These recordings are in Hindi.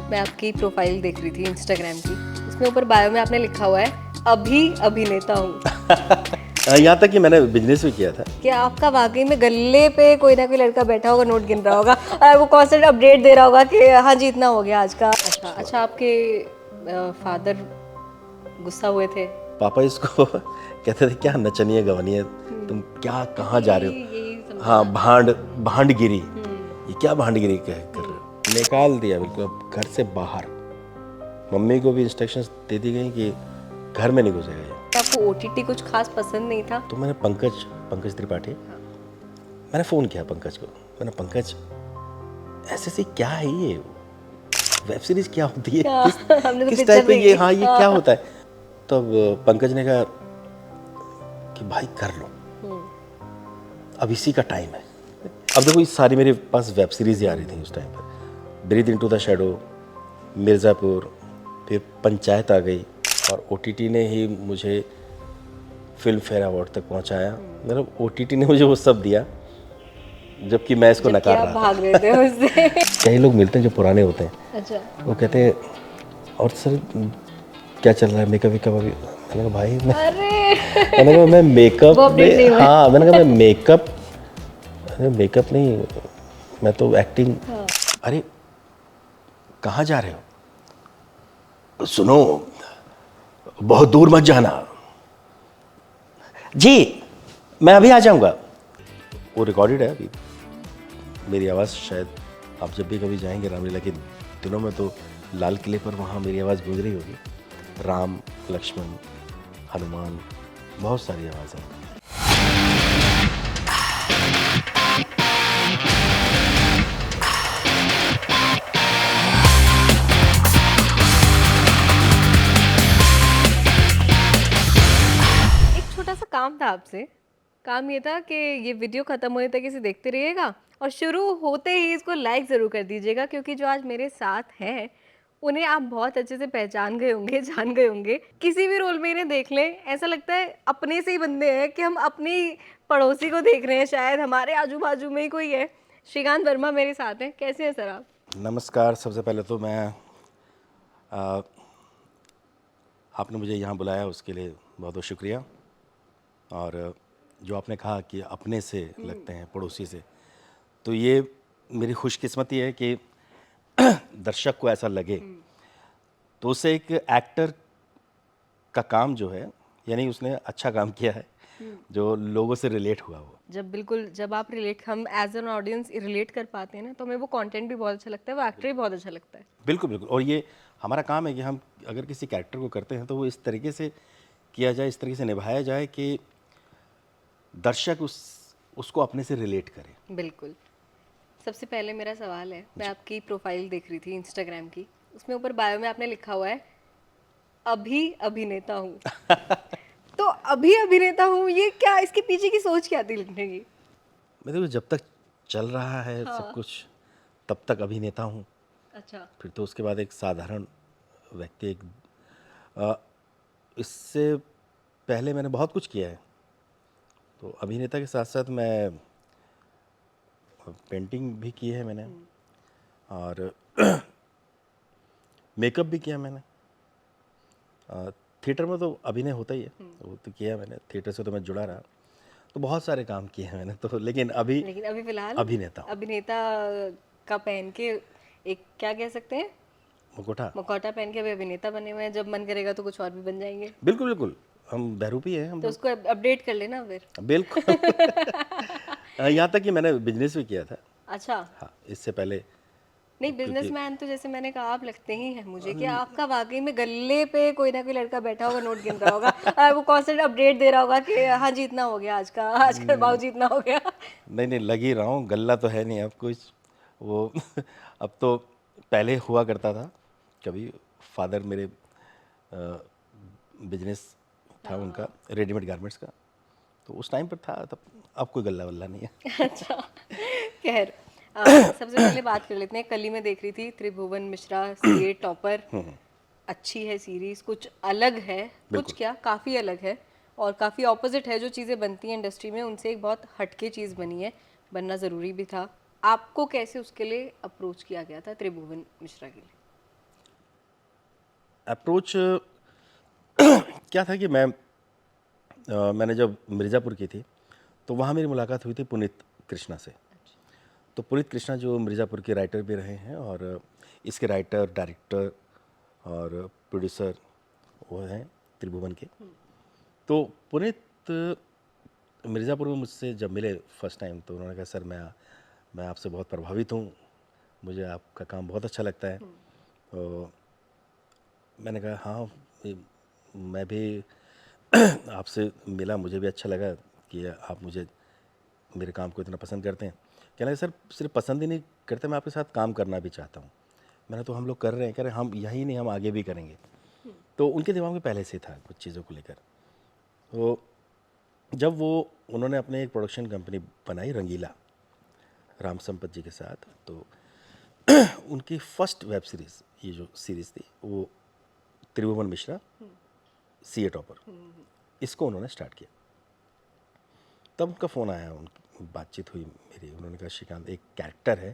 मैं आपकी प्रोफाइल देख रही थी इंस्टाग्राम की, उसमें ऊपर बायो में आपने लिखा हुआ है अभी अभिनेता हूँ। यहाँ तक कि मैंने बिजनेस भी किया था। क्या आपका वाकई में गले पे कोई ना कोई लड़का बैठा होगा, नोट गिन रहा होगा और वो कांस्टेंट अपडेट दे रहा होगा कि हाँ जी इतना हो गया आज का। अच्छा आपके फादर गुस्सा हुए थे? पापा इसको कहते थे क्या नचनिए गवनिए, तुम क्या कहाँ जा रहे हो। यही हाँ, भांडगिरी, ये क्या भांडगिरी कर रहे हो। निकाल दिया बिल्कुल अब घर से बाहर। मम्मी को भी इंस्ट्रक्शंस दे दी गई कि घर में नहीं घुसेगा ये। आपको ओटीटी कुछ खास पसंद नहीं था? तो मैंने पंकज त्रिपाठी, मैंने फ़ोन किया पंकज को। मैंने पंकज ऐसे से क्या है ये, वेब सीरीज क्या होती है, हमने तो किस पिक्चर टाइप पे ये, देखी। हाँ ये क्या होता है। तब पंकज ने कहा कि भाई कर लो, अब इसी का टाइम है। अब देखो ये सारी मेरे पास वेब सीरीज ही आ रही थी उस टाइम पर। Breathe Into the Shadow, Mirzapur, फिर पंचायत आ गई और ओटीटी ने ही मुझे फिल्म फेयर अवार्ड तक पहुंचाया। मतलब ओटीटी ने मुझे वो सब दिया जबकि मैं इसको नकार रहा था। भाग रहे थे उससे। कई लोग मिलते हैं जो पुराने होते हैं, अच्छा, वो कहते हैं और सर क्या चल रहा है, मेकअप वेकअप अभी। मैंने कहा भाई मैंने कहा मैं मेकअप में, हाँ मैंने कहा मैं मेकअप नहीं, मैं तो एक्टिंग। अरे कहाँ जा रहे हो, सुनो बहुत दूर मत जाना। जी मैं अभी आ जाऊंगा। वो रिकॉर्डेड है अभी, मेरी आवाज़ शायद आप जब भी कभी जाएंगे रामलीला के दिनों में तो लाल किले पर वहाँ मेरी आवाज़ गूंज रही होगी। राम, लक्ष्मण, हनुमान, बहुत सारी आवाज़ें। एक छोटा सा काम था आपसे। काम ये था कि ये वीडियो खत्म होने तक इसे देखते रहिएगा और शुरू होते ही इसको लाइक ज़रूर कर दीजिएगा, क्योंकि जो आज मेरे साथ हैं उन्हें आप बहुत अच्छे से पहचान गए होंगे, जान गए होंगे। किसी भी रोल में इन्हें देख लें ऐसा लगता है अपने से ही बंदे हैं कि हम अपनी पड़ोसी को देख रहे हैं, शायद हमारे आजू बाजू में ही कोई है। श्रीकांत वर्मा मेरे साथ हैं। कैसे हैं सर आप? नमस्कार। सबसे पहले तो मैं आपने मुझे यहाँ बुलाया उसके लिए बहुत बहुत शुक्रिया। और जो आपने कहा कि अपने से लगते हैं पड़ोसी से, तो ये मेरी खुशकिस्मती है कि दर्शक को ऐसा लगे। तो उससे एक एक्टर का काम जो है, यानी उसने अच्छा काम किया है जो लोगों से रिलेट हुआ वो। जब आप रिलेट, हम एज एन ऑडियंस रिलेट कर पाते हैं ना, तो हमें वो कंटेंट भी बहुत अच्छा लगता है, वो एक्टर भी बहुत अच्छा लगता है। बिल्कुल बिल्कुल। और ये हमारा काम है कि हम अगर किसी कैरेक्टर को करते हैं तो वो इस तरीके से किया जाए, इस तरीके से निभाया जाए कि दर्शक उसको अपने से रिलेट करे। बिल्कुल। सबसे पहले मेरा सवाल है, मैं आपकी प्रोफाइल देख रही थी इंस्टाग्राम की, उसमें ऊपर बायो में आपने लिखा हुआ है अभी अभिनेता हूँ। तो अभी अभिनेता हूँ, ये क्या, इसके पीछे की सोच क्या थी लिखने की? मैं देखो जब तक चल रहा है सब कुछ तब तक अभिनेता हूँ। अच्छा। फिर तो उसके बाद एक साधारण व्यक्ति, एक अ, इससे पहले मैंने बहुत कुछ किया है। तो अभिनेता के साथ साथ मैं पेंटिंग भी की है मैंने, और मेकअप भी किया मैंने। थिएटर में तो अभिनय होता ही है, वो तो किया मैंने, थिएटर से तो मैं जुड़ा रहा। तो बहुत सारे काम किए हैं मैंने तो, लेकिन अभी फिलहाल अभिनेता हूँ। अभिनेता का पहन के, एक क्या कह सकते हैं, मुकुटा। मुखौटा पहन के अभी अभिनेता बने हुए हैं। जब मन करेगा तो कुछ और भी बन जाएंगे। बिल्कुल बिल्कुल, हम बहरूपी हैं हम तो लोग। उसको अपडेट कर लेना फिर। बिल्कुल। यहाँ तक कि मैंने बिजनेस भी किया था। अच्छा। हाँ, इससे पहले। नहीं, क्योंकि बिजनेसमैन तो जैसे मैंने कहा आप लगते ही हैं मुझे कि आपका वाकई में गले पे कोई ना कोई लड़का बैठा होगा, नोट गिन रहा होगा और वो कांस्टेंट अपडेट दे रहा होगा कि हाँ जी इतना हो गया आज का भाव जी इतना हो गया। नहीं नहीं, लग ही रहा हूँ, गल्ला तो है नहीं अब कुछ वो। अब तो पहले हुआ करता था कभी, फादर मेरे बिजनेस था उनका रेडीमेड गारमेंट्स का, तो उस टाइम पर था तब। अब कोई गल्ला वल्ला नहीं है। अच्छा, खैर सबसे पहले बात कर लेते हैं। कल ही मैं देख रही थी त्रिभुवन मिश्रा सीए टॉपर। अच्छी है सीरीज, कुछ अलग है, कुछ बिल्कुल। क्या काफ़ी अलग है और काफ़ी ऑपोजिट है। जो चीज़ें बनती हैं इंडस्ट्री में उनसे एक बहुत हटके चीज़ बनी है, बनना ज़रूरी भी था। आपको कैसे उसके लिए अप्रोच किया गया था त्रिभुवन मिश्रा के लिए? अप्रोच क्या था कि मैंने जब मिर्ज़ापुर की थी तो वहाँ मेरी मुलाकात हुई थी पुनीत कृष्णा से। तो पुनीत कृष्णा जो मिर्ज़ापुर के राइटर भी रहे हैं और इसके राइटर, डायरेक्टर और प्रोड्यूसर वो हैं त्रिभुवन के। तो पुनीत मिर्ज़ापुर में मुझसे जब मिले फर्स्ट टाइम तो उन्होंने कहा सर मैं आपसे बहुत प्रभावित हूँ, मुझे आपका काम बहुत अच्छा लगता है। तो मैंने कहा हाँ, मैं भी आपसे मिला, मुझे भी अच्छा लगा कि आप मुझे मेरे काम को इतना पसंद करते हैं। कहने लगे सर सिर्फ पसंद ही नहीं करते, मैं आपके साथ काम करना भी चाहता हूँ। मैंने तो हम लोग कर रहे हैं, कह रहे हम यही नहीं हम आगे भी करेंगे। तो उनके दिमाग में पहले से था कुछ चीज़ों को लेकर। तो जब उन्होंने अपने एक प्रोडक्शन कंपनी बनाई रंगीला राम संपत जी के साथ, तो उनकी फर्स्ट वेब सीरीज़ ये जो सीरीज़ थी वो त्रिभुवन मिश्रा सीए टॉपर, इसको उन्होंने स्टार्ट किया। तब उनका फ़ोन आया, उनकी बातचीत हुई मेरी। उन्होंने कहा श्रीकांत एक कैरेक्टर है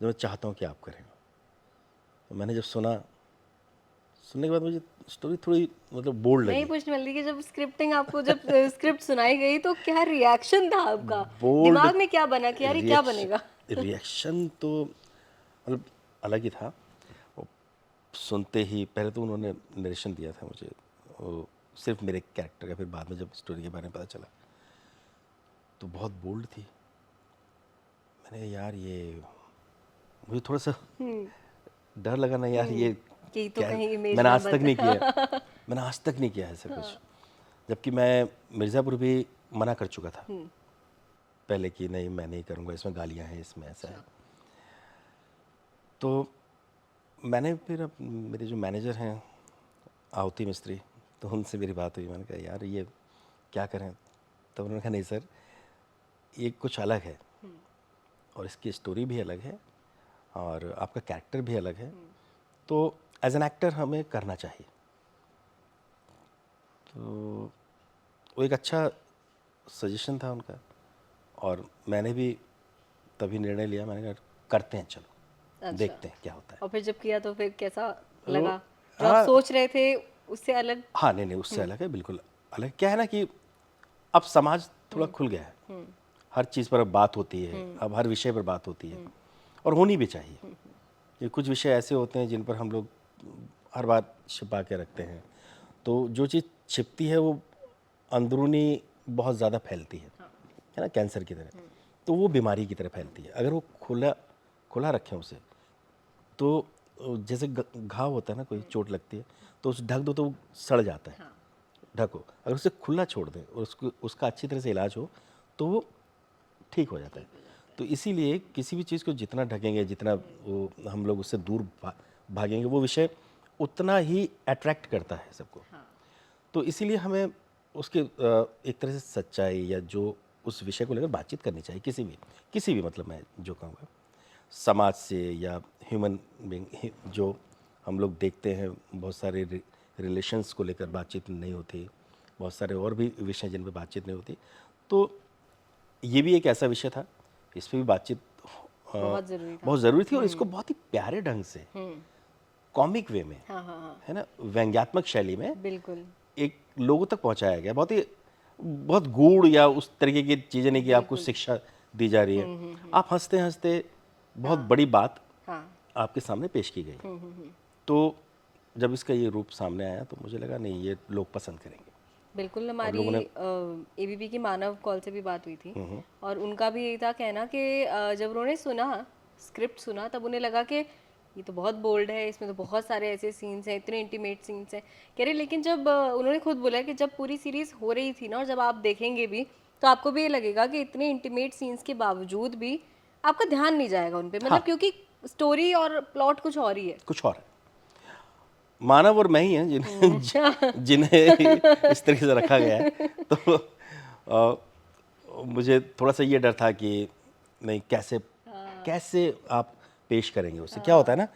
जो मैं चाहता हूँ कि आप करें। तो मैंने जब सुनने के बाद मुझे स्टोरी थोड़ी मतलब बोल्ड मैं ही लगी। पूछने वाली थी कि जब स्क्रिप्ट सुनाई गई तो क्या रिएक्शन था आपका? बोल्ड दिमाग में क्या बना कि यार ये क्या बनेगा? रिएक्शन तो मतलब अलग ही था। वो सुनते ही पहले तो उन्होंने नरेशन दिया था मुझे, वो सिर्फ मेरे कैरेक्टर का, फिर बाद में जब स्टोरी के बारे में पता चला तो बहुत बोल्ड थी। मैंने कहा यार ये मुझे थोड़ा सा डर लगा ना यार, ये कि तो क्या कहीं इमेज मैंने ना आज तक बन नहीं किया। मैंने आज तक नहीं किया ऐसा कुछ। जबकि मैं मिर्ज़ापुर भी मना कर चुका था पहले कि नहीं मैं नहीं करूँगा, इसमें गालियाँ हैं, इसमें ऐसा है। तो मैंने फिर अब मेरे जो मैनेजर हैं आहुति मिस्त्री, तो उनसे मेरी बात हुई। मैंने कहा यार ये क्या करें? तो उन्होंने कहा नहीं सर ये कुछ अलग है और इसकी स्टोरी भी अलग है और आपका कैरेक्टर भी अलग है, तो एज एन एक्टर हमें करना चाहिए। तो वो एक अच्छा सजेशन था उनका और मैंने भी तभी निर्णय लिया। मैंने कहा करते हैं, चलो अच्छा। देखते हैं क्या होता है। और फिर जब किया तो फिर कैसा तो लगा? जो आप हाँ सोच रहे थे उससे अलग? हाँ, नहीं नहीं उससे अलग है, बिल्कुल अलग। क्या है ना कि अब समाज थोड़ा खुल गया है, हर चीज़ पर अब बात होती है, अब हर विषय पर बात होती है और होनी भी चाहिए। ये कुछ विषय ऐसे होते हैं जिन पर हम लोग हर बार छिपा के रखते हैं, तो जो चीज़ छिपती है वो अंदरूनी बहुत ज़्यादा फैलती है ना, कैंसर की तरह। तो वो बीमारी की तरह फैलती है। अगर वो खुला खुला रखें उसे, तो जैसे घाव होता है ना, कोई चोट लगती है तो उसे ढक दो तो वो सड़ जाता है, ढको। अगर उसे खुला छोड़ दें और उसका अच्छी तरह से इलाज हो तो वो ठीक हो जाता है। तो इसीलिए किसी भी चीज़ को जितना ढकेंगे, जितना वो हम लोग उससे दूर भागेंगे, वो विषय उतना ही अट्रैक्ट करता है सबको। तो इसीलिए हमें उसके एक तरह से सच्चाई या जो उस विषय को लेकर बातचीत करनी चाहिए, किसी भी मतलब मैं जो कहूँगा समाज से या ह्यूमन बीइंग जो हम लोग देखते हैं, बहुत सारे रिलेशंस को लेकर बातचीत नहीं होती, बहुत सारे और भी विषय जिन पर बातचीत नहीं होती। तो ये भी एक ऐसा विषय था, इस पर भी बातचीत बहुत ज़रूरी था। बहुत ज़रूरी थी और इसको बहुत ही प्यारे ढंग से कॉमिक वे में, हाँ हाँ हाँ, है ना, व्यंग्यात्मक शैली में बिल्कुल एक लोगों तक पहुंचाया गया। बहुत गूढ़ या उस तरीके की चीज़ें नहीं कि आपको शिक्षा दी जा रही है। आप हंसते हंसते बहुत बड़ी बात हाँ। आपके सामने पेश की गई। तो जब इसका ये रूप सामने आया तो मुझे लगा नहीं ये लोग पसंद करेंगे। बिल्कुल, और हमारी लोगों ने एबीपी की मानव कॉल से भी बात हुई थी और उनका भी यही था कहना कि जब उन्होंने स्क्रिप्ट सुना तब उन्हें लगा कि ये तो बहुत बोल्ड है, इसमें तो बहुत सारे ऐसे सीन्स हैं, इतने इंटीमेट सीन्स हैं। कह रहे लेकिन जब उन्होंने खुद बोला कि जब पूरी सीरीज हो रही थी ना और जब आप देखेंगे भी तो आपको भी ये लगेगा कि इतने इंटीमेट सीन्स के बावजूद भी आपका ध्यान नहीं जाएगा उन पे, मतलब हाँ क्योंकि स्टोरी और प्लॉट कुछ और ही है। कुछ और है। मानव और मैं ही हैं जिन्हें इस तरीके से रखा गया है। तो मुझे थोड़ा सा ये डर था कि नहीं कैसे कैसे आप पेश करेंगे उसे। क्या होता है ना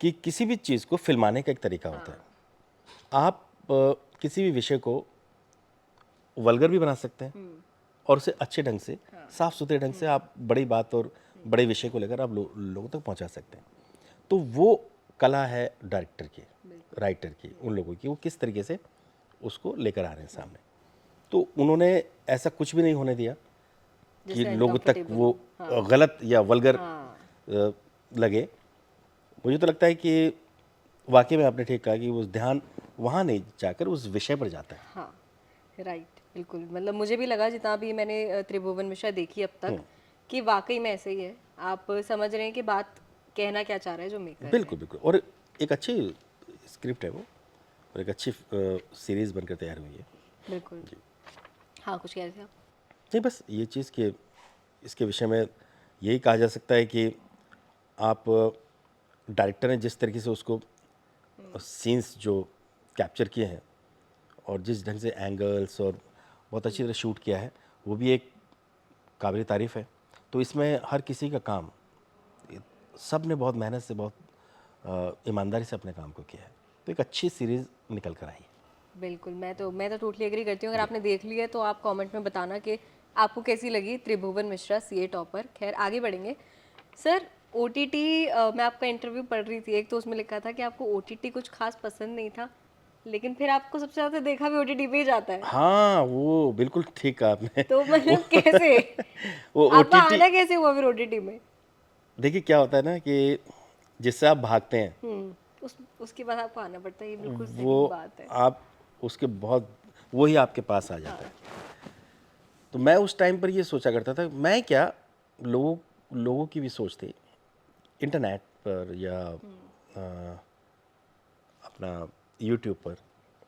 कि किसी भी चीज़ को फिल्माने का एक तरीका होता है। आप किसी भी विषय को वल्गर भी बना सकते हैं और उसे अच्छे ढंग से, साफ सुथरे ढंग से आप बड़ी बात और बड़े विषय को लेकर आप लोगों तक पहुंचा सकते हैं। तो वो कला है डायरेक्टर की, राइटर की, उन लोगों की, वो किस तरीके से उसको लेकर आ रहे हैं सामने। तो उन्होंने ऐसा कुछ भी नहीं होने दिया कि जिससे लोगों तक uncomfortable वो हो। हाँ गलत या वल्गर हाँ लगे। मुझे तो लगता है कि वाकई में आपने ठीक कहा कि वो ध्यान वहाँ नहीं जाकर उस विषय पर जाता है। हाँ राइट, बिल्कुल। मतलब मुझे भी लगा जितना भी मैंने त्रिभुवन मिश्रा देखी अब तक कि वाकई में ऐसे ही है। आप समझ रहे हैं कि बात कहना क्या चाह रहा है जो मेकर है। बिल्कुल बिल्कुल। और एक अच्छी स्क्रिप्ट है वो, और एक अच्छी सीरीज़ बनकर तैयार हुई है। बिल्कुल। जी। हाँ, कुछ कह रहे थे आप? नहीं, बस ये चीज़ कि इसके विषय में यही कहा जा सकता है कि आप डायरेक्टर ने जिस तरीके से उसको सीन्स जो कैप्चर किए हैं और जिस ढंग से एंगल्स और बहुत अच्छी तरह शूट किया है, वो भी एक काबिल तारीफ़ है। तो इसमें हर किसी का काम, सब ने बहुत मेहनत से, बहुत ईमानदारी से अपने काम को किया है। तो एक अच्छी सीरीज़ निकल कर आई है। बिल्कुल, मैं तो टोटली एग्री करती हूँ। अगर आपने देख ली है तो आप कमेंट में बताना कि आपको कैसी लगी त्रिभुवन मिश्रा सीए टॉपर। खैर आगे बढ़ेंगे। सर, ओटीटी, मैं आपका इंटरव्यू पढ़ रही थी, एक तो उसमें लिखा था कि आपको ओटीटी कुछ खास पसंद नहीं था, लेकिन फिर आपको सबसे ज़्यादा देखा भी ओटीटी पे ही जाता है। हाँ, वो बिल्कुल ठीक कहा आपने। तो वो मतलब कैसे वो आपका ओटीटी, आना कैसे हुआ फिर ओटीटी में? देखिए क्या होता है ना कि जिससे आप भागते हैं, उसके बाद आपको आना पड़ता है, ये बिल्कुल वो सही बात है। आप उसके बहुत, वो ही आपके पास आ जाता है। तो मैं उस टाइम पर ये सोचा करता था, मैं क्या, लोगों लोगों की भी सोच थी इंटरनेट पर या अपना यूट्यूब पर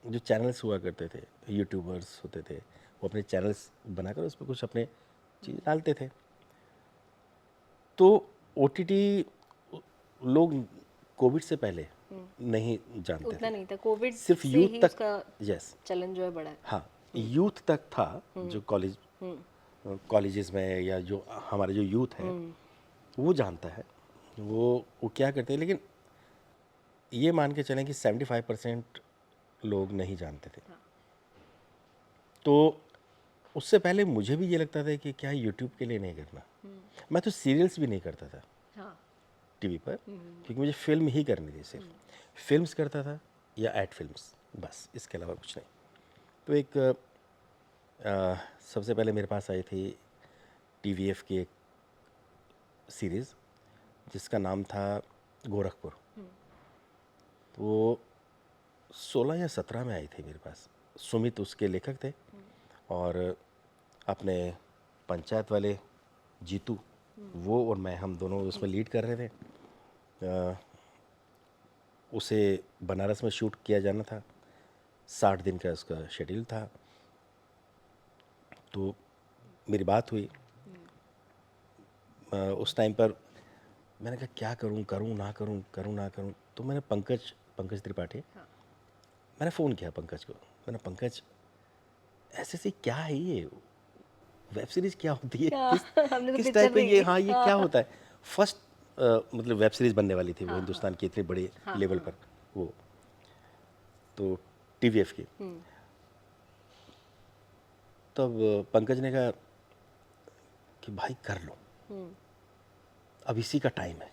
जो चैनल्स हुआ करते थे, यूट्यूबर्स होते थे, वो अपने चैनल्स बनाकर उस पर कुछ अपने चीज़ डालते थे। तो ओटीटी लोग कोविड से पहले नहीं जानते उतना थे, नहीं था, कोविड सिर्फ से यूथ ही तक। उसका यस। चलन जो है बढ़ा है। हाँ, यूथ तक था, जो कॉलेजेस में या जो हमारा जो यूथ है वो जानता है। वो क्या करते हैं, लेकिन ये मान के चलें कि 75% लोग नहीं जानते थे। तो उससे पहले मुझे भी ये लगता था कि क्या यूट्यूब के लिए नहीं करना। मैं तो सीरियल्स भी नहीं करता था हाँ टीवी पर, क्योंकि मुझे फिल्म ही करनी थी। सिर्फ फिल्म्स करता था या एड फिल्म्स, बस, इसके अलावा कुछ नहीं। तो एक सबसे पहले मेरे पास आई थी टीवीएफ की एक सीरीज़ जिसका नाम था गोरखपुर। तो वो 16 या 17 में आई थी मेरे पास। सुमित उसके लेखक थे और अपने पंचायत वाले जीतू, वो और मैं, हम दोनों उसमें लीड कर रहे थे। उसे बनारस में शूट किया जाना था, 60 दिन का उसका शेड्यूल था। तो मेरी बात हुई उस टाइम पर। मैंने कहा क्या करूं, करूं ना करूं, करूं ना करूं। तो मैंने पंकज त्रिपाठी, मैंने फ़ोन किया पंकज को। मैंने, पंकज ऐसे ऐसे क्या है ये, वेब सीरीज़ क्या होती है, क्या किस हमने तो किस पिक्चर टाइप पे ये, देखी। हाँ ये क्या हाँ होता है। फर्स्ट मतलब वेब सीरीज़ बनने वाली थी वो हाँ हिंदुस्तान की इतने बड़े हाँ लेवल पर, वो तो टीवीएफ की। तब पंकज ने कहा कि भाई कर लो, अब इसी का टाइम है,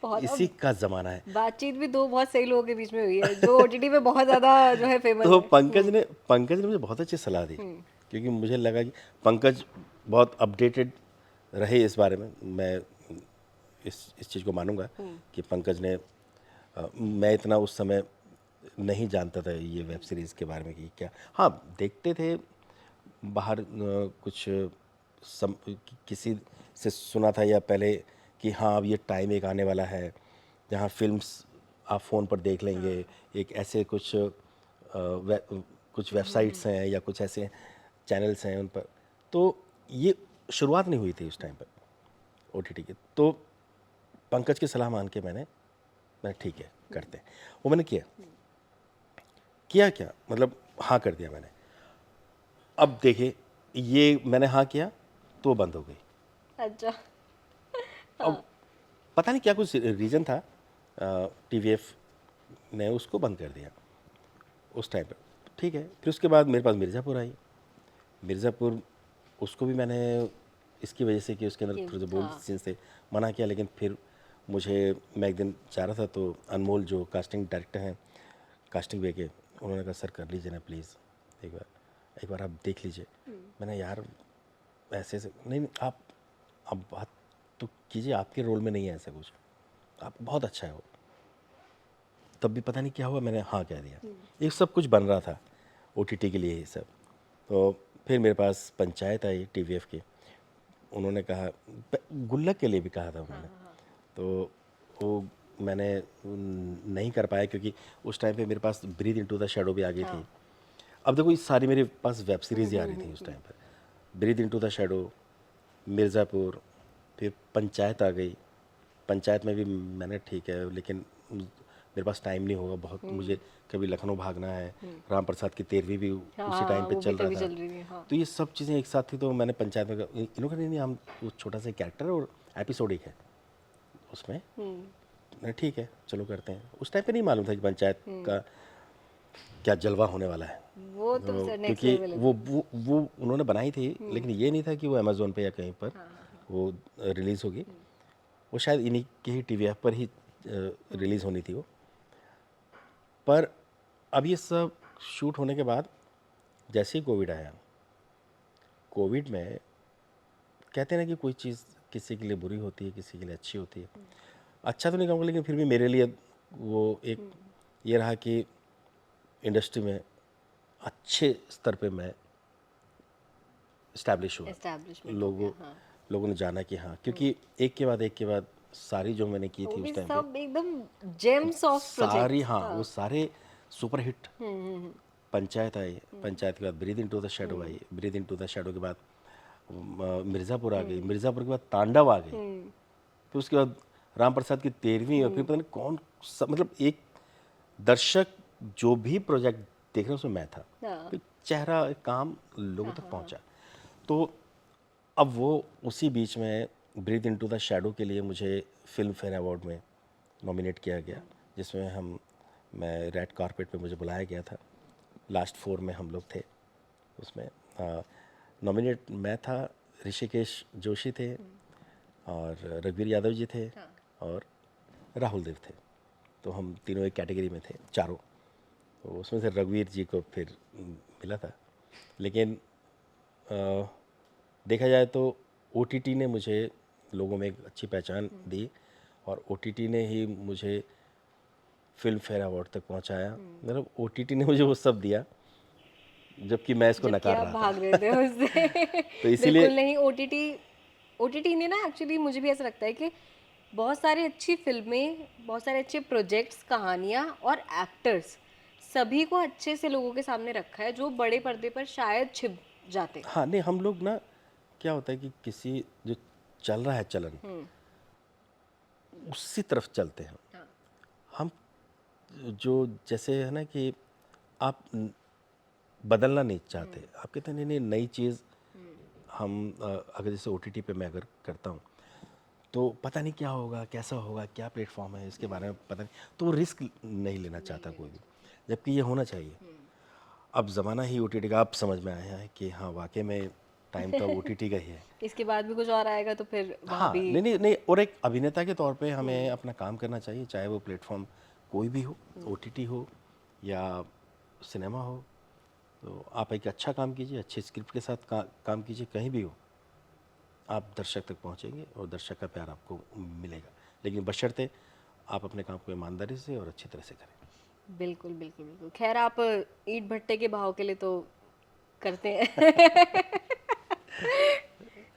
बहुत। इसी अब का ज़माना है। बातचीत भी दो बहुत सही लोगों के बीच में हुई है जो ओटीटी पे बहुत ज्यादा जो है फेमस तो है। पंकज ने मुझे बहुत अच्छी सलाह दी, क्योंकि मुझे लगा कि पंकज बहुत अपडेटेड रहे इस बारे में। मैं इस चीज़ को मानूंगा कि पंकज ने मैं इतना उस समय नहीं जानता था ये वेब सीरीज़ के बारे में कि क्या। हाँ, देखते थे बाहर कुछ किसी से सुना था या पहले कि हाँ अब ये टाइम एक आने वाला है जहाँ फिल्म्स आप फ़ोन पर देख लेंगे। एक ऐसे कुछ वेबसाइट्स हैं या कुछ ऐसे चैनल्स हैं उन पर। तो ये शुरुआत नहीं हुई थी उस टाइम पर ओटीटी की। तो पंकज की सलाह मान के मैंने ठीक है करते हैं, वो मैंने किया क्या मतलब हाँ कर दिया मैंने। अब देखिए, ये मैंने हाँ किया तो वो बंद हो गई। अच्छा। अब पता नहीं क्या कुछ रीज़न था, टीवीएफ ने उसको बंद कर दिया उस टाइम पर। ठीक है, फिर उसके बाद मेरे पास मिर्ज़ापुर आई। मिर्ज़ापुर उसको भी मैंने इसकी वजह से कि उसके अंदर थोड़े से बोल्ड हाँ सीन्स थे, मना किया। लेकिन फिर मुझे मैं एक दिन जा रहा था तो अनमोल जो कास्टिंग डायरेक्टर हैं कास्टिंग वे के, उन्होंने कहा सर कर लीजिए ना प्लीज़, एक बार आप देख लीजिए। मैंने यार ऐसे ऐसे नहीं नहीं, आप बात तो कीजिए, आपके रोल में नहीं है ऐसा कुछ, आप बहुत अच्छा है वो। तब भी पता नहीं क्या हुआ, मैंने हाँ कह दिया। ये सब कुछ बन रहा था OTT के लिए ये सब। तो फिर मेरे पास पंचायत आई TVF की, उन्होंने कहा, गुल्लक के लिए भी कहा था उन्होंने, तो वो मैंने नहीं कर पाया क्योंकि उस टाइम पे मेरे पास ब्रीथ इनटू द शैडो भी आ गई थी। अब देखो ये सारी मेरे पास वेब सीरीज़ ही आ रही थी उस टाइम पर, Breathe Into the Shadow, Mirzapur, फिर पंचायत आ गई। पंचायत में भी मैंने ठीक है लेकिन मेरे पास टाइम नहीं होगा बहुत, मुझे कभी लखनऊ भागना है, राम प्रसाद की 13वीं भी उसी टाइम पे वो भी चल रहा तभी था। चल रही थी, हाँ। तो ये सब चीज़ें एक साथ थी, तो मैंने पंचायत में इन्होंने कहा नहीं हम वो छोटा सा कैरेक्टर है और एपिसोडिक है उसमें, मैंने ठीक है चलो करते हैं। उस टाइम पे नहीं मालूम था कि पंचायत का क्या जलवा होने वाला है। वो तो सर नेक्स्ट क्योंकि लेवल है। वो उन्होंने बनाई थी, लेकिन ये नहीं था कि वो अमेज़ोन पे या कहीं पर वो रिलीज़ होगी। वो शायद इन्हीं के ही TVF पर ही रिलीज़ होनी थी वो। पर अब ये सब शूट होने के बाद जैसे ही कोविड आया, कोविड में कहते हैं ना कि कोई चीज़ किसी के लिए बुरी होती है, किसी के लिए अच्छी होती है। अच्छा तो नहीं कहूँगा लेकिन फिर भी मेरे लिए वो एक ये रहा कि इंडस्ट्री में अच्छे स्तर पे मैं इस्टेब्लिश हुआ। एस्टैब्लिशमेंट हो गया, हाँ। लोगों ने जाना कि हाँ, क्योंकि एक के बाद एक के बाद सारी जो मैंने की वो थी भी उस टाइम पे, सब एकदम जेम्स ऑफ सारी, प्रोजेक्ट्स, हाँ हाँ। वो सारे सुपर हिट। पंचायत आई, पंचायत के बाद ब्रीथ इनटू द शैडो आई, ब्रीथ इनटू द शैडो के बाद मिर्ज़ापुर आ गई, मिर्ज़ापुर के बाद तांडव आ गई, फिर उसके बाद राम प्रसाद की 13वीं, और फिर पता नहीं कौन मतलब एक दर्शक जो भी प्रोजेक्ट देख रहे हैं उसमें मैं था। हाँ। फिर चेहरा काम लोगों तक पहुंचा। तो अब वो उसी बीच में ब्रीथ इनटू द शैडो के लिए मुझे फिल्म फेयर अवार्ड में नॉमिनेट किया गया, जिसमें मैं रेड कारपेट पे मुझे बुलाया गया था। लास्ट 4 में हम लोग थे उसमें। नॉमिनेट मैं था, ऋषिकेश जोशी थे और रघुवीर यादव जी थे और राहुल देव थे। तो हम तीनों एक कैटेगरी में थे, चारों। तो उसमें से रघुवीर जी को फिर मिला था। लेकिन देखा जाए तो OTT ने मुझे लोगों में एक अच्छी पहचान दी और OTT ने ही मुझे फिल्म फेयर अवार्ड तक पहुंचाया। मतलब OTT ने मुझे वो सब दिया जबकि मैं इसको जबकि नकार आप रहा था। भाग रहे थे उससे। तो बिल्कुल इसीलिए नहीं, ओटीटी ने ना, एक्चुअली मुझे भी ऐसा लगता है कि बहुत सारी अच्छी फिल्में, बहुत सारे अच्छे प्रोजेक्ट्स, कहानियाँ और एक्टर्स सभी को अच्छे से लोगों के सामने रखा है जो बड़े पर्दे पर शायद छिप जाते। हाँ, नहीं हम लोग ना, क्या होता है कि किसी जो चल रहा है चलन उसी तरफ चलते हैं हाँ। हम। जो जैसे है ना कि आप बदलना नहीं चाहते, आप कहते हैं नहीं नहीं नई चीज़ हम अगर जैसे OTT पे मैं अगर करता हूँ तो पता नहीं क्या होगा, कैसा होगा, क्या प्लेटफॉर्म है, इसके बारे में पता नहीं, तो वो रिस्क नहीं लेना चाहता कोई भी, जबकि ये होना चाहिए। अब ज़माना ही OTT का, अब समझ में आया है कि हाँ वाकई में टाइम तो अब OTT का ही है। इसके बाद भी कुछ और आएगा तो फिर वहाँ हाँ, भी। नहीं नहीं नहीं, और एक अभिनेता के तौर पे हमें अपना काम करना चाहिए, चाहे वो प्लेटफॉर्म कोई भी हो, OTT हो या सिनेमा हो। तो आप एक अच्छा काम कीजिए, अच्छे स्क्रिप्ट के साथ काम कीजिए, कहीं भी हो आप दर्शक तक पहुंचेंगे और दर्शक का प्यार आपको मिलेगा, लेकिन बशर्ते आप अपने काम को ईमानदारी से और अच्छी तरह से करें। बिल्कुल बिल्कुल बिल्कुल। खैर, आप ईंट भट्टे के भाव के लिए तो करते हैं।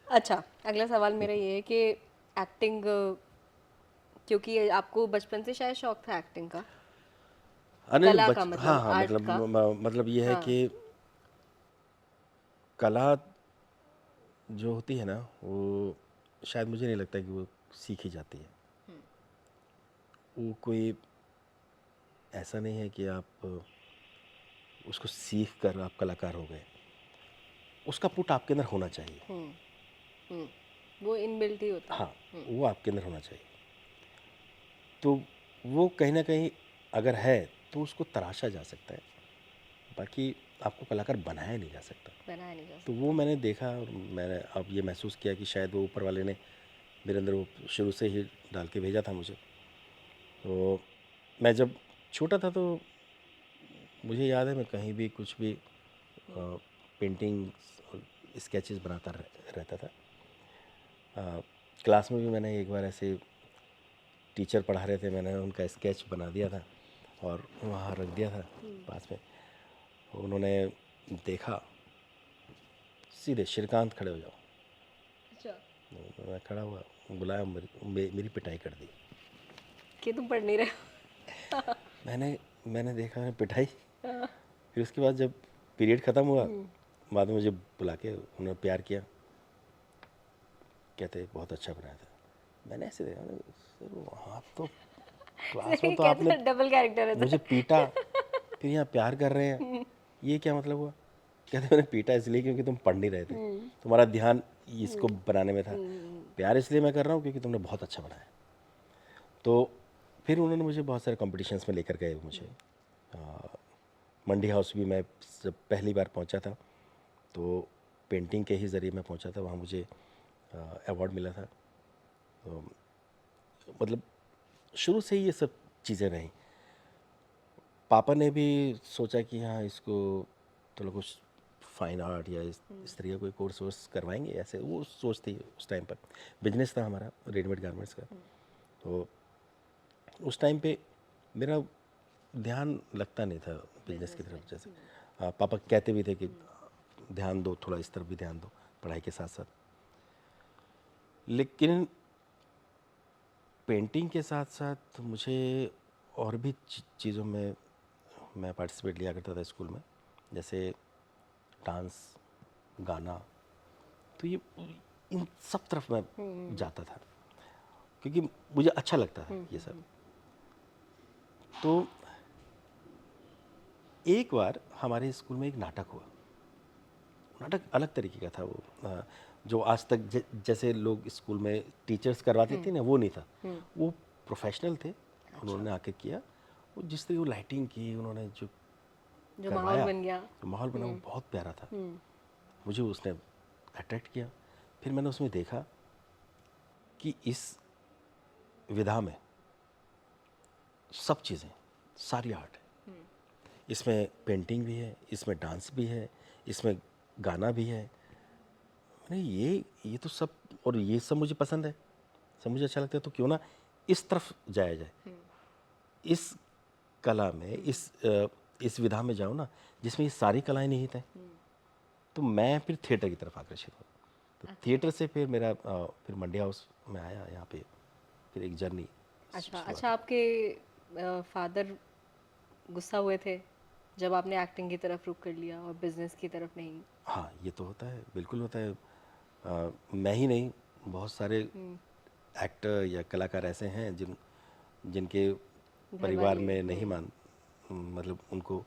अच्छा, अगला सवाल मेरा ये है कि एक्टिंग, क्योंकि आपको बचपन से शायद शौक था एक्टिंग का, अरे कला का, हाँ मतलब हाँ, आर्ट का। मतलब ये है हाँ। कि कला जो होती है ना, वो शायद मुझे नहीं लगता कि वो सीखी जाती है। वो कोई ऐसा नहीं है कि आप उसको सीख कर आप कलाकार हो गए, उसका पुट आपके अंदर होना चाहिए। हम्म, वो इनबिल्ट ही होता है। हाँ, वो आपके अंदर होना चाहिए। तो वो कहीं ना कहीं अगर है तो उसको तराशा जा सकता है, बाकी आपको कलाकार बनाया नहीं जा सकता। बनाया नहीं जा तो सकता। वो मैंने देखा और मैंने अब ये महसूस किया कि शायद वो ऊपर वाले ने मेरे अंदर वो शुरू से ही डाल के भेजा था मुझे। तो मैं जब छोटा था तो मुझे याद है मैं कहीं भी कुछ भी पेंटिंग्स और स्केचेस बनाता रहता था। क्लास में भी मैंने एक बार ऐसे टीचर पढ़ा रहे थे, मैंने उनका स्केच बना दिया था और वहाँ रख दिया था पास में। उन्होंने देखा, सीधे श्रीकांत खड़े हो जाओ। अच्छा, तो मैं खड़ा हुआ, बुलाया, मेरी पिटाई कर दी। कि तुम पढ़ नहीं रहे हो। मैंने देखा, मैंने पिटाई। फिर उसके बाद जब पीरियड ख़त्म हुआ, बाद में मुझे बुला के उन्होंने प्यार किया, कहते बहुत अच्छा बनाया था। मैंने ऐसे देखा, सर आप तो क्लास में तो आपने कहते डबल कैरेक्टर है मुझे तो। पीटा, फिर यहाँ प्यार कर रहे हैं, ये क्या मतलब हुआ? कहते मैंने पीटा इसलिए क्योंकि तुम पढ़ नहीं रहे थे, तुम्हारा ध्यान इसको बनाने में था। प्यार इसलिए मैं कर रहा हूँ क्योंकि तुमने बहुत अच्छा बनाया। तो फिर उन्होंने मुझे बहुत सारे कॉम्पिटिशन्स में लेकर गए मुझे। मंडी हाउस भी मैं जब पहली बार पहुंचा था तो पेंटिंग के ही ज़रिए मैं पहुंचा था, वहाँ मुझे अवार्ड मिला था। तो मतलब शुरू से ही ये सब चीज़ें रहीं। पापा ने भी सोचा कि हाँ इसको थोड़ा कुछ फाइन आर्ट या इस तरह का कोई कोर्स वोर्स करवाएंगे, ऐसे वो सोच थी उस टाइम पर। बिजनेस था हमारा रेडीमेड गारमेंट्स का। तो उस टाइम पे मेरा ध्यान लगता नहीं था बिजनेस की तरफ। जैसे पापा कहते भी थे कि ध्यान दो, थोड़ा इस तरफ भी ध्यान दो पढ़ाई के साथ साथ। लेकिन पेंटिंग के साथ साथ मुझे और भी चीज़ों में मैं पार्टिसिपेट लिया करता था स्कूल में, जैसे डांस, गाना। तो ये इन सब तरफ मैं जाता था क्योंकि मुझे अच्छा लगता है ये सब। तो एक बार हमारे स्कूल में एक नाटक हुआ। नाटक अलग तरीके का था वो, जो आज तक जैसे लोग स्कूल में टीचर्स करवाते थे ना, वो नहीं था। वो प्रोफेशनल थे, उन्होंने आके किया। वो जिस तरह वो लाइटिंग की उन्होंने, जो माहौल करवाया, बन गया। जो माहौल बना वो बहुत प्यारा था। मुझे उसने अट्रैक्ट किया। फिर मैंने उसमें देखा कि इस विधा में सब चीज़ें, सारी आर्ट है। इसमें पेंटिंग भी है, इसमें डांस भी है, इसमें गाना भी है। नहीं ये तो सब, और ये सब मुझे पसंद है, सब मुझे अच्छा लगता है। तो क्यों ना इस तरफ जाया जाए, इस कला में, इस विधा में जाओ ना जिसमें ये सारी कलाएं निहित हैं। तो मैं फिर थिएटर की तरफ आकर्षित हुआ। तो थिएटर से फिर मेरा फिर मंडी हाउस में आया यहाँ पे, फिर एक जर्नी। अच्छा, आपके फादर गुस्सा हुए थे जब आपने एक्टिंग की तरफ रुख कर लिया और बिजनेस की तरफ नहीं? हाँ, ये तो होता है, बिल्कुल होता है। मैं ही नहीं, बहुत सारे एक्टर या कलाकार ऐसे हैं जिनके घर परिवार वाले। में नहीं मतलब उनको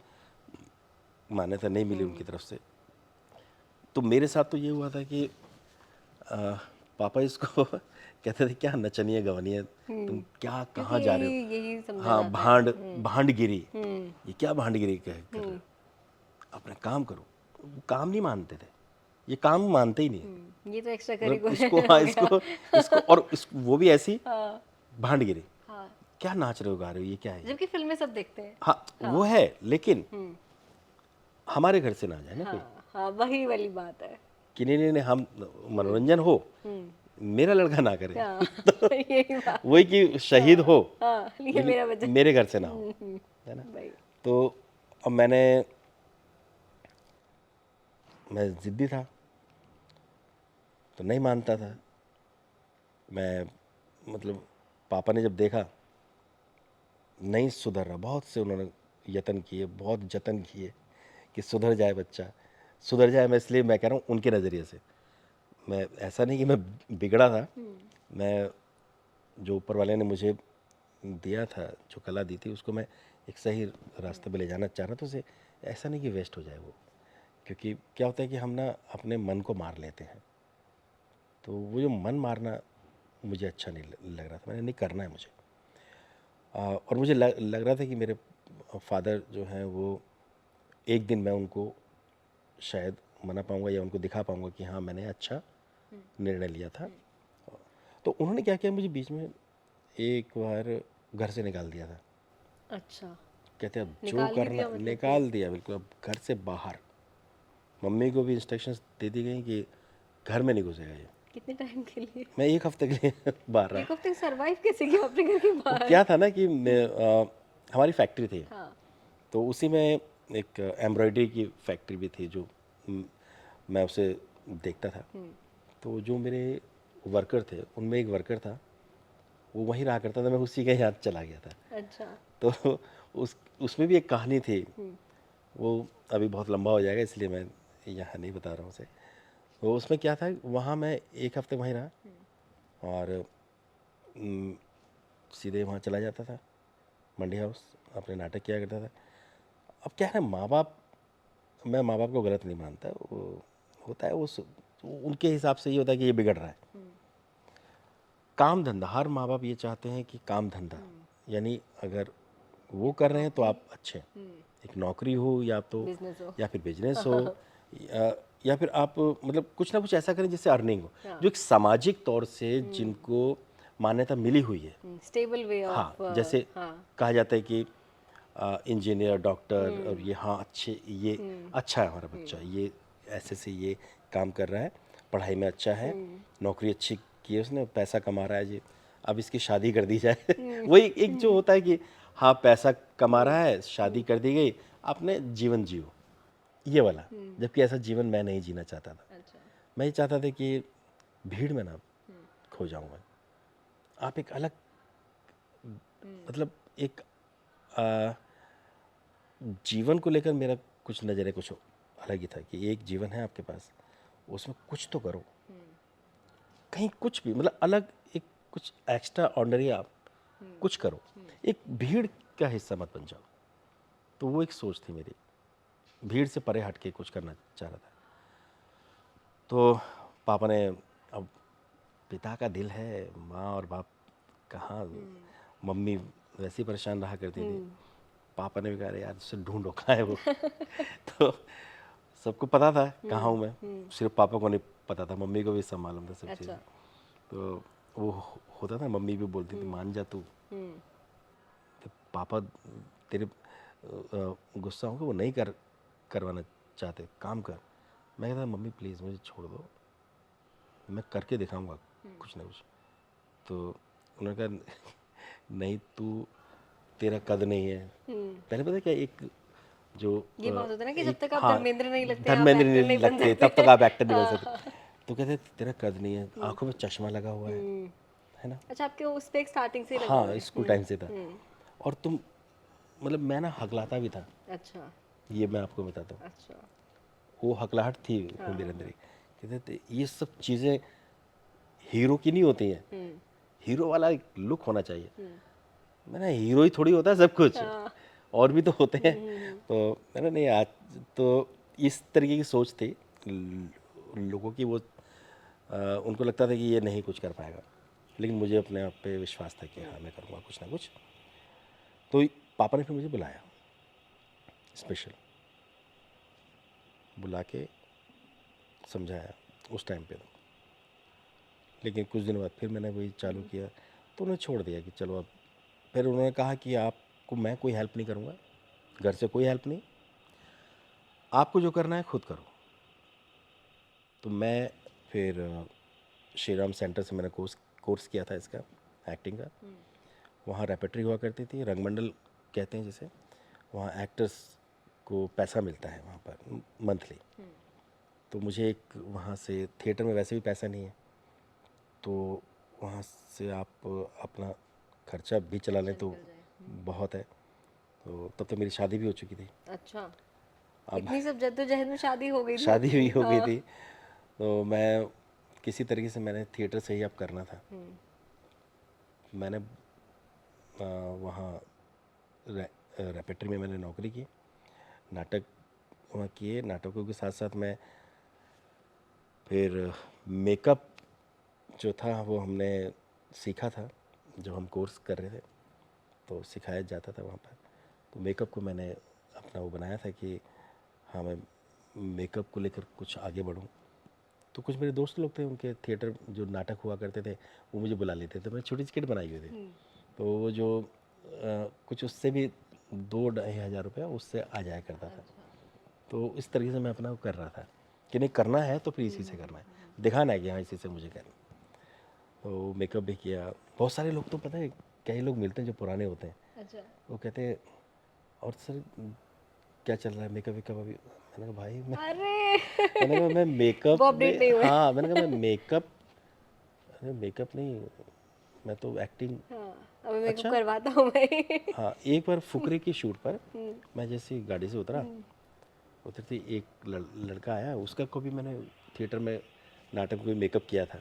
मान्यता नहीं मिली उनकी तरफ से। तो मेरे साथ तो ये हुआ था कि अ, पापा इसको कहते थे क्या नचनिया गवनिया, तुम क्या क्योंकि कहाँ जा रहे हो? यही समझा हाँ, जाता है। भांडगिरी, ये क्या भांडगिरी कर रहे हो? अपना काम करो। वो काम नहीं मानते थे, ये काम मानते ही नहीं। ये तो एक्स्ट्रा मतलब करिकुलर इसको, हाँ, हो गया। इसको और वो भी ऐसी हाँ। भांडगिरी, हाँ, क्या नाच रहे हो, गा रहे हो, ये क्या है ये? जबकि फिल्में सब देखते हैं। हाँ, वो है, लेकिन हमारे घर से ना जाए ना कोई, हाँ, वही वाली बात है। कि नहीं नहीं नहीं, हम मनोरंजन हो, मेरा लड़का ना करे। हाँ, यही बात। वही कि शहीद हो, हाँ, ये लेकिन मेरा बच्चा। मेरे घर से ना हो, है ना। भाई। तो अब मैं ज़िद्दी था, तो नहीं मानता था मैं। मतलब पापा ने जब देखा नहीं सुधर रहा, बहुत से उन्होंने यत्न किए, बहुत जतन किए कि सुधर जाए बच्चा, सुधर जाए। मैं इसलिए मैं कह रहा हूँ उनके नज़रिए से, मैं ऐसा नहीं कि मैं बिगड़ा था। मैं, जो ऊपर वाले ने मुझे दिया था, जो कला दी थी, उसको मैं एक सही रास्ते पे ले जाना चाह रहा था। उसे ऐसा नहीं कि वेस्ट हो जाए वो, क्योंकि क्या होता है कि हम ना अपने मन को मार लेते हैं। तो वो जो मन मारना मुझे अच्छा नहीं लग रहा था, मैंने नहीं करना है मुझे। और मुझे लग रहा था कि मेरे फादर जो हैं वो, एक दिन मैं उनको शायद मना पाऊंगा या उनको दिखा पाऊंगा कि हाँ मैंने अच्छा निर्णय लिया था। तो उन्होंने क्या किया, मुझे बीच में एक बार घर से निकाल दिया था। अच्छा, कहते अब जो निकाल ही करना, दिया मतलब कि निकाल दिया बिल्कुल, अब घर से बाहर। मम्मी को भी इंस्ट्रक्शंस दे दी गई कि घर में नहीं घुसेगा ये। कितने टाइम के लिए? मैं एक हफ्ते के लिए बाहर रहा। एक हफ्ते सरवाइव कैसे किया अपने घर के वो बाहर? क्या था ना कि हमारी फैक्ट्री थी, हाँ। तो उसी में एक एम्ब्रॉयडरी की फैक्ट्री भी थी जो मैं उसे देखता था। तो जो मेरे वर्कर थे उनमें एक वर्कर था, वो वहीं रहा करता था, मैं उसी के यहाँ चला गया था। अच्छा। तो उसमें भी एक कहानी थी, वो अभी बहुत लंबा हो जाएगा इसलिए मैं यहाँ नहीं बता रहा हूँ उसे। तो उसमें क्या था, वहाँ मैं एक हफ्ते वहीं रहा और सीधे वहाँ चला जाता था मंडी हाउस, अपने नाटक किया करता था। अब क्या है, माँ बाप, मैं माँ बाप को गलत नहीं मानता, वो होता है उनके हिसाब से ये होता है कि ये बिगड़ रहा है। काम धंधा, हर माँ बाप ये चाहते हैं कि काम धंधा, यानी अगर वो कर रहे हैं तो आप अच्छे हैं। एक नौकरी हो या तो, बिजनेस हो। या फिर बिजनेस हो, या फिर आप मतलब कुछ ना कुछ ऐसा करें जिससे अर्निंग हो, हाँ। जो एक सामाजिक तौर से जिनको मान्यता मिली हुई है। स्टेबल वे हाँ, ऑफ। जैसे हाँ। कहा जाता है कि इंजीनियर, डॉक्टर, और ये, हाँ अच्छे, ये अच्छा है हमारा बच्चा, ये ऐसे से ये काम कर रहा है, पढ़ाई में अच्छा है, नौकरी अच्छी की है उसने, पैसा कमा रहा है जी, अब इसकी शादी कर दी जाए। वही एक जो होता है कि हाँ पैसा कमा रहा है, शादी कर दी गई, अपने जीवन जियो, ये वाला। जबकि ऐसा जीवन मैं नहीं जीना चाहता था। अच्छा। मैं ये चाहता था कि भीड़ में ना खो जाऊंगा, आप एक अलग, मतलब एक आ, जीवन को लेकर मेरा कुछ नज़रिया कुछ अलग ही था कि एक जीवन है आपके पास, उसमें कुछ तो करो, कहीं कुछ भी, मतलब अलग, एक कुछ एक्स्ट्रा ऑर्डिनरी आप कुछ करो, एक भीड़ का हिस्सा मत बन जाओ। तो वो एक सोच थी मेरी, भीड़ से परे हट के कुछ करना चाह रहा था। तो पापा ने, अब पिता का दिल है, माँ और बाप कहाँ, मम्मी वैसे ही परेशान रहा करती थी, पापा ने भी कहा, "अरे यार उससे ढूंढो कहाँ है वो।" तो सबको पता था कहाँ हूँ मैं, सिर्फ पापा को नहीं पता था, मम्मी को भी सब मालूम था सब अच्छा। चीज़ें। तो वो होता था, मम्मी भी बोलती थी मान जा तू, तो पापा तेरे गुस्सा होगा, वो नहीं करवाना चाहते, काम कर। मैं कहता मम्मी प्लीज़ मुझे छोड़ दो, मैं करके दिखाऊंगा कुछ ना कुछ। तो उन्होंने कहा नहीं तू, तेरा कद नहीं है। पहले पता है क्या, एक जो ये बहुत होता है ना कि जब एक, तक आप हाँ, धर्मेंद्र नहीं लगते आप धर्मेंद्र एक्टर नहीं नहीं बन लगते सकते। तब तक आप एक्टर नहीं बन हाँ। सकते। तो कहते तेरा कद नहीं है, आंखों में चश्मा लगा हुआ है ना। अच्छा, आपके उस पे स्टार्टिंग से ही लगा हुआ हाँ, है। स्कूल टाइम से था। और तुम, मतलब मैं ना हकलाता भी था, अच्छा। ये मैं आपको बताता हूँ, अच्छा। वो हकलाहट थी हाँ। मेरे अंदर ही। कहते थे ये सब चीज़ें हीरो की नहीं होती हैं, हीरो वाला एक लुक होना चाहिए। मैंने, हीरो ही थोड़ी होता है सब कुछ, हाँ। और भी तो होते हैं। तो मैंने नहीं, आज तो इस तरीके की सोच थी लोगों की, वो उनको लगता था कि ये नहीं कुछ कर पाएगा, लेकिन मुझे अपने आप पे विश्वास था कि हाँ मैं करूँगा कुछ ना कुछ। तो पापा ने फिर मुझे बुलाया, स्पेशल बुला के समझाया उस टाइम पे। तो लेकिन कुछ दिन बाद फिर मैंने वही चालू किया, तो उन्होंने छोड़ दिया कि चलो अब। फिर उन्होंने कहा कि आपको मैं कोई हेल्प नहीं करूँगा, घर से कोई हेल्प नहीं, आपको जो करना है खुद करो। तो मैं फिर श्री राम सेंटर से मैंने कोर्स किया था इसका, एक्टिंग का। वहाँ रेपेट्री हुआ करती थी, रंगमंडल कहते हैं जिसे, वहाँ एक्टर्स को पैसा मिलता है वहाँ पर मंथली। तो मुझे एक वहाँ से, थिएटर में वैसे भी पैसा नहीं है, तो वहाँ से आप अपना खर्चा भी चला लें तो बहुत है। तो तब तो मेरी शादी भी हो चुकी थी। अच्छा, अब इतनी सब जद्दोजहद में शादी हो गई थी शादी आपकी? भी हो गई हाँ। थी, तो मैं किसी तरीके से, मैंने थिएटर से ही अब करना था। मैंने वहाँ रेपेट्री में मैंने नौकरी की, नाटक वहाँ किए, नाटकों के साथ साथ मैं फिर मेकअप जो था वो हमने सीखा था, जो हम कोर्स कर रहे थे तो सिखाया जाता था वहाँ पर। तो मेकअप को मैंने अपना वो बनाया था कि हाँ मैं मेकअप को लेकर कुछ आगे बढ़ूँ। तो कुछ मेरे दोस्त लोग थे, उनके थिएटर जो नाटक हुआ करते थे वो मुझे बुला लेते थे। मैं छोटी सी किट बनाई हुई थी, तो वो जो कुछ उससे भी 2-2,500 रुपया उससे आ जाया करता था। तो इस तरीके से मैं अपना वो कर रहा था कि नहीं करना है तो फिर इसी से करना है, दिखाना है कि हाँ इसी से मुझे करना। तो मेकअप भी किया। बहुत सारे लोग तो पता है, कई लोग मिलते हैं जो पुराने होते हैं, अच्छा। वो कहते हैं और सर क्या चल रहा है मेकअप वेकअप अभी। मैंने कहा भाई मैंने कहा मैं मेकअप वो अपडेट नहीं में, हुए। हाँ मैंने कहा मैं मेकअप, अरे मेकअप नहीं, मैं तो एक्टिंग। हाँ, अभी मेकअप अच्छा, करवाता हूँ मैं। हाँ एक बार फुकरे की शूट पर मैं जैसे ही गाड़ी से उतरा, उतरते ही एक लड़का आया, उसका को भी मैंने थिएटर में नाटक में मेकअप किया था।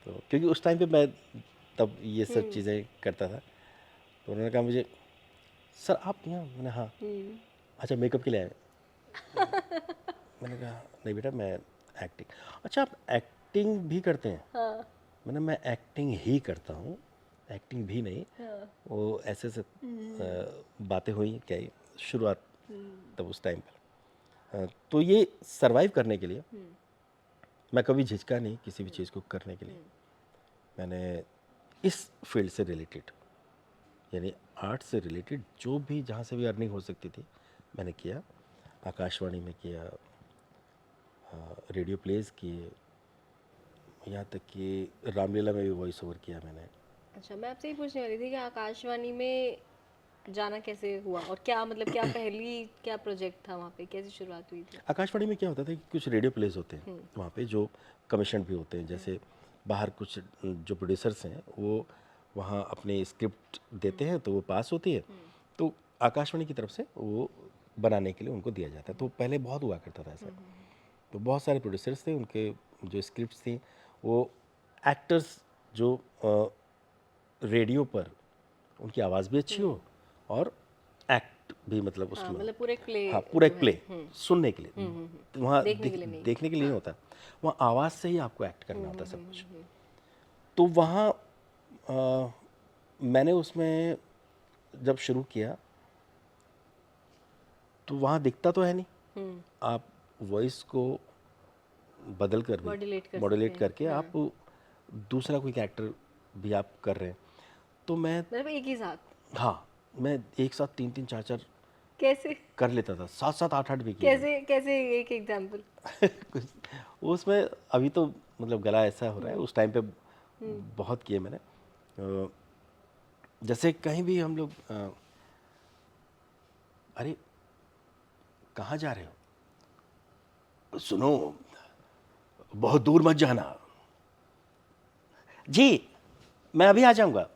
तो क्योंकि उस टाइम पे मैं तब ये सब चीज़ें करता था, तो उन्होंने कहा मुझे सर आप यहाँ, मैंने हाँ अच्छा मेकअप के लिए आए। मैंने कहा नहीं बेटा मैं एक्टिंग। अच्छा आप एक्टिंग भी करते हैं? हाँ। मैंने मैं एक्टिंग ही करता हूँ, एक्टिंग भी नहीं। हाँ। वो ऐसे से बातें हुई क्या ही, शुरुआत तब उस टाइम पर। तो ये सरवाइव करने के लिए मैं कभी झिझका नहीं किसी भी चीज़ को करने के लिए। मैंने इस फील्ड से रिलेटेड, यानी आर्ट से रिलेटेड जो भी जहाँ से भी अर्निंग हो सकती थी मैंने किया। आकाशवाणी में किया, रेडियो प्लेस किए, यहाँ तक कि रामलीला में भी वॉइस ओवर किया मैंने। अच्छा, मैं आपसे ही पूछने वाली थी कि आकाशवाणी में जाना कैसे हुआ और क्या मतलब क्या पहली क्या प्रोजेक्ट था वहाँ पे, कैसे शुरुआत हुई थी? आकाशवाणी में क्या होता था कि कुछ रेडियो प्लेस होते हैं वहाँ पे जो कमीशन भी होते हैं, जैसे बाहर कुछ जो प्रोड्यूसर्स हैं वो वहाँ अपने स्क्रिप्ट देते हैं तो वो पास होती है, तो आकाशवाणी की तरफ से वो बनाने के लिए उनको दिया जाता है। तो पहले बहुत हुआ करता था ऐसा। तो बहुत सारे प्रोड्यूसर्स थे, उनके जो स्क्रिप्ट्स थी वो एक्टर्स जो रेडियो पर उनकी आवाज़ भी अच्छी हो और एक्ट भी मतलब हाँ, उसमें हो। मतलब पूरे प्ले हाँ पूरा जो एक है। प्ले सुनने के लिए, तो वहाँ देखने के लिए नहीं। देखने के लिए नहीं होता, वहाँ आवाज़ से ही आपको एक्ट करना होता है सब कुछ। तो वहाँ मैंने उसमें जब शुरू किया तो वहाँ दिखता तो है नहीं, आप वॉइस को बदल कर भी मॉड्यूलेट कर सकते मॉड्यूलेट हैं। करके आप दूसरा कोई कैरेक्टर भी आप कर रहे हैं। तो मैं, मतलब एक ही साथ हाँ मैं एक साथ 3-3 4-4 कैसे? कर लेता था, 7-7 8-8 भी किए मैंने। कैसे कैसे एक एग्जांपल? कुछ उसमें अभी तो मतलब गला ऐसा हो रहा है, उस टाइम पे बहुत किए मैंने। जैसे कहीं भी हम लोग अरे कहाँ जा रहे हो, सुनो बहुत दूर मत जाना, जी मैं अभी आ जाऊंगा।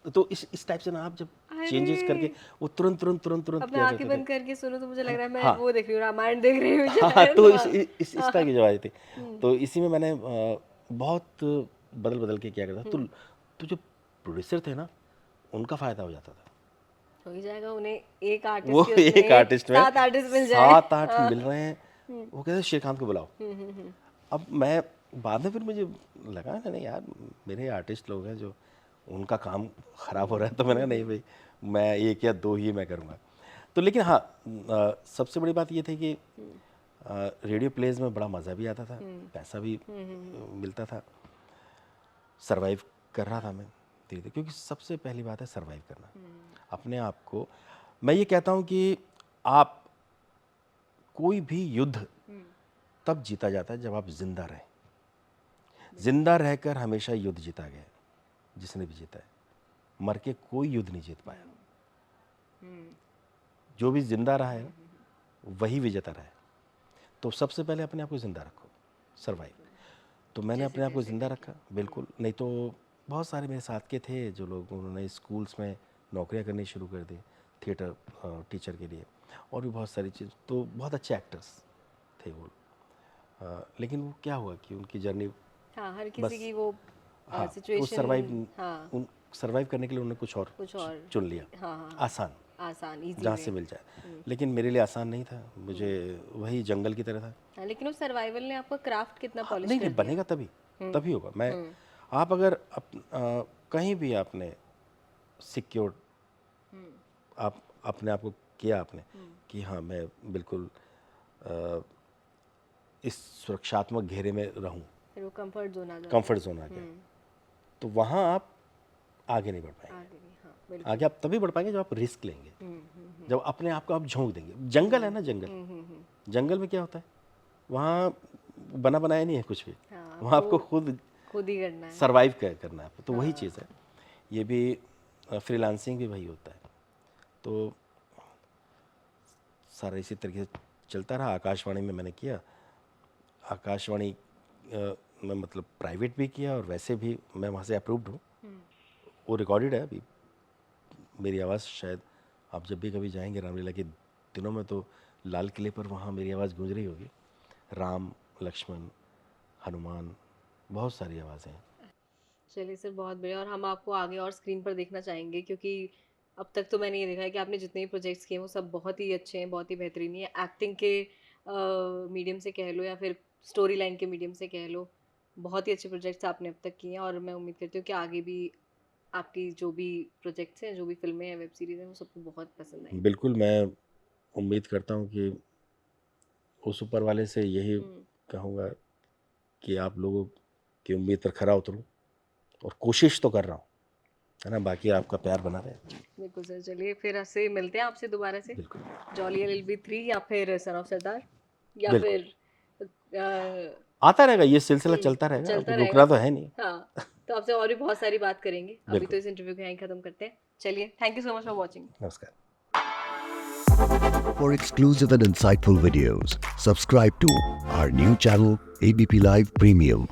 तो इस टाइप से ना आप जब चेंजेस करके अरे, वो तुरंत तुरंत तुरंत तुरंत अब मैं किया आंखें करते थे। बंद करके सुनूं तो मुझे लग है ना? रहा है मैं हाँ वो देख रही हूँ, रामायण देख रही हूँ हाँ, शायद। तो हाँ। इस तरह की जो आई थी, तो इसी में मैंने बहुत बदल बदल के किया करता। तो जो प्रोड्यूसर थे ना उनका फ़ायदा हो जाता था। हो ही जाएगा उन्हें, एक वो आर्टिस्ट के एक उसमें आर्टिस्ट में 7 आर्टिस्ट मिल जाए। 7-8 मिल रहे हैं, वो कहते हैं श्रीकांत को बुलाओ। अब मैं बाद में फिर मुझे लगा नहीं यार मेरे आर्टिस्ट लोग हैं जो उनका काम ख़राब हो रहा है, तो मैंने कहा नहीं भाई मैं 1 या 2 ही मैं करूँगा। तो लेकिन हाँ सबसे बड़ी बात ये थी कि रेडियो प्लेज में बड़ा मज़ा भी आता था, पैसा भी मिलता था, सरवाइव कर रहा था मैं धीरे धीरे। क्योंकि सबसे पहली बात है सरवाइव करना अपने आप को। मैं ये कहता हूँ कि आप कोई भी युद्ध तब जीता जाता है जब आप जिंदा रहें। जिंदा रहकर हमेशा युद्ध जीता गया है, जिसने भी जीता है। मर के कोई युद्ध नहीं जीत पाया। जो भी जिंदा रहा है वही विजेता रहा है। तो सबसे पहले अपने आप को जिंदा रखो, सरवाइव। तो मैंने अपने आप को ज़िंदा रखा बिल्कुल। नहीं तो बहुत सारे मेरे साथ के थे जो लोग, उन्होंने स्कूल्स में नौकरियां करनी शुरू कर दी थिएटर टीचर के लिए, और भी बहुत सारी चीज़। तो बहुत अच्छे एक्टर्स थे वो। लेकिन वो क्या हुआ कि उनकी जर्नी हाँ, हर किसी बस, की वो हाँ वो सिचुएशन। हाँ, सरवाइव करने के लिए उन्होंने कुछ और कुछ और। चुन लिया, हाँ हाँ, आसान, आसान इजी जहाँ वे। से मिल जाए। लेकिन मेरे लिए आसान नहीं था, मुझे वही जंगल की तरह था। हाँ, लेकिन उस सर्वाइवल ने आपका क्राफ्ट कितना हाँ, पॉलिश नहीं कर नहीं दिया। बनेगा तभी, तभी होगा। मैं आप अगर कहीं भी आपने सिक्योर आप अपने आप को किया आपने कि हाँ मैं बिल्कुल इस सुरक्षात्मक घेरे में रहूं, फिर वो कंफर्ट जोन आ जाता कंफर्ट जोन आ गया, तो वहाँ आप आगे नहीं बढ़ पाएंगे। आगे नहीं, हाँ बिल्कुल। आगे आप तभी बढ़ पाएंगे जब आप रिस्क लेंगे, जब अपने आप को आप झोंक देंगे। जंगल है ना, जंगल में क्या होता है, वहाँ बना बनाया नहीं है कुछ भी, हाँ, वहाँ आपको खुद ही करना है। सरवाइव करना है आपको। तो वही चीज़ है, ये भी फ्रीलांसिंग भी वही होता है। तो सारा इसी तरीके से चलता रहा। आकाशवाणी में मैंने किया, आकाशवाणी में मतलब प्राइवेट भी किया और वैसे भी मैं वहाँ से अप्रूव्ड हूँ। वो रिकॉर्डेड है अभी मेरी आवाज़। शायद आप जब भी कभी जाएंगे रामलीला के दिनों में तो लाल किले पर वहाँ मेरी आवाज़ गूंज रही होगी। राम, लक्ष्मण, हनुमान, बहुत सारी आवाज़ें हैं। चलिए सर, बहुत बढ़िया। और हम आपको आगे और स्क्रीन पर देखना चाहेंगे, क्योंकि अब तक तो मैंने ये देखा है कि आपने जितने भी प्रोजेक्ट्स किए वो सब बहुत ही अच्छे हैं, बहुत ही बेहतरीन है। एक्टिंग के मीडियम से कह लो या फिर स्टोरी लाइन के मीडियम से कह लो, बहुत ही अच्छे प्रोजेक्ट्स आपने अब तक किए हैं। और मैं उम्मीद करती हूँ कि आगे भी आपकी जो भी प्रोजेक्ट्स हैं, जो भी फिल्में हैं, वेब सीरीज़ हैं, वो सबको बहुत पसंद आएंगी। बिल्कुल, मैं उम्मीद करता हूँ कि उस ऊपर वाले से यही कहूँगा कि आप लोगों की उम्मीद पर खरा उतरूँ, और कोशिश तो कर रहा हूँ, है ना। बाकी आपका प्यार बना रहे। बिल्कुल सर, चलिए फिर ऐसे मिलते हैं आपसे दोबारा से। बिल्कुल जॉली LLB 3 या फिर सन ऑफ सरदार या बिल्कुल। फिर आता रहेगा, ये सिलसिला चलता रहेगा, चलता अब रहेगा। रुकना तो है नहीं। हाँ, तो आपसे और भी बहुत सारी बात करेंगे। अभी तो बिल्कुल। इस इंटरव्यू को यहीं खत्म करते हैं। चलिए, thank you so much for watching. नमस्कार। For exclusive and insightful videos, subscribe to our new channel ABP Live Premium.